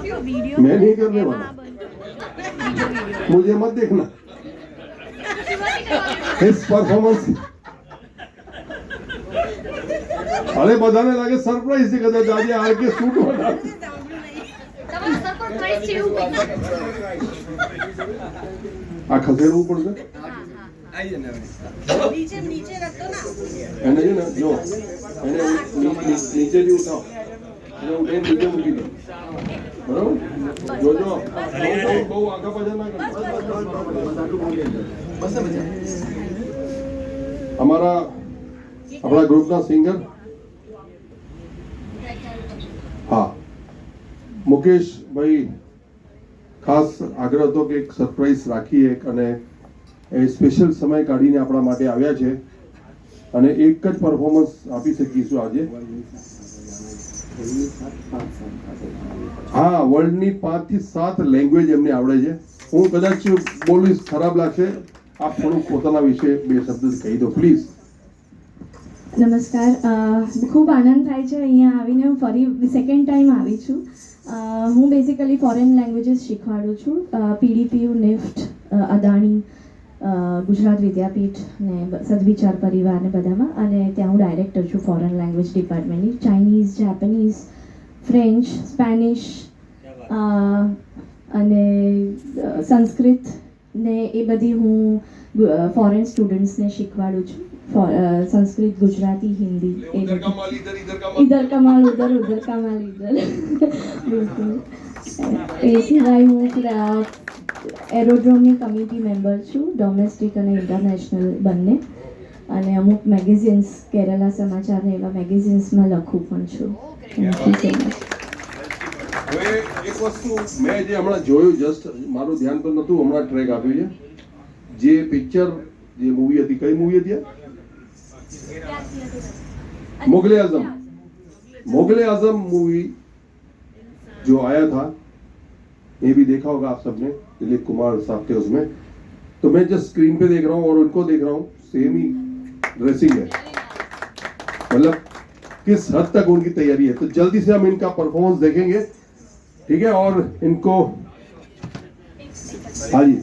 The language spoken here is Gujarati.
मैं नहीं करने वाला, मुझे मत देखना इस परफॉर्मेंस। अरे बधाने लागे सरप्राइज से कदा दादी आर के सूट बना आ खसेड़વું પડશે નીચે નીચે રખતો ના એને છે ને જો એને નીચે થી ઉઠાવ એને ઉઠાઈને નીચે મૂકી દો બરાબર જોજો બહુ આગા પાછા ના કરો અમારા આપણા ગ્રુપના સિંગર હા મુકેશ ભાઈ ખાસ આગ્રહ હતો કે એક સરપ્રાઈઝ રાખીએ અને એ સ્પેશિયલ સમય કાઢીને આપણા માટે આવ્યા છે અને એક જ પરફોર્મન્સ આપી શકીશું આજે હા વર્લ્ડની 5 થી 7 લેંગ્વેજ એમને આવડે છે હું કદાચ બોલીશ ખરાબ લાગશે આપ થોડું પોતાના વિશે 2 શબ્દ કહી દો પ્લીઝ નમસ્કાર ખૂબ આનંદ થાય છે અહીંયા આવીને હું ફરી સેકન્ડ ટાઈમ આવી છું હું બેઝિકલી ફોરેન લેંગ્વેજીસ શીખવાડું છું પીડીપીયુ નિફ્ટ અદાણી ગુજરાત વિદ્યાપીઠ ને સદવિચાર પરિવાર ને બધામાં અને ત્યાં હું ડાયરેક્ટર છું ફોરેન લેંગ્વેજ ડિપાર્ટમેન્ટની ચાઇનીઝ જાપાનીઝ ફ્રેન્ચ સ્પેનિશ અને સંસ્કૃત ને એ બધી હું ફોરેન સ્ટુડન્ટ્સને શીખવાડું છું संस्कृत गुजराती हिंदी इधर कमाल उधर उधर कमाल इधर बिल्कुल એ સિવાય હું એરોડ્રોમની કમિટી મેમ્બર છું ડોમેસ્ટિક અને ઇન્ટરનેશનલ બંને અને અમુક મેગેઝિન્સ કેરલા સમાચાર ને એવા મેગેઝિન્સમાં લખું પણ છું થેન્ક યુ સો મચ હવે એક વસ્તુ મેં જે હમણાં જોયું જસ્ટ મારું ધ્યાન તો નહોતું હમણાં ટ્રેક આપ્યું છે જે પિક્ચર જે મૂવી હતી કઈ મૂવી હતી मुगले आजम मूवी जो आया था ये भी देखा होगा आप सबने दिलीप कुमार साहब थे उसमें तो मैं जस्ट स्क्रीन पे देख रहा हूँ और उनको देख रहा हूँ सेम ही ड्रेसिंग है मतलब किस हद तक उनकी तैयारी है तो जल्दी से हम इनका परफॉर्मेंस देखेंगे ठीक है और इनको हाँ जी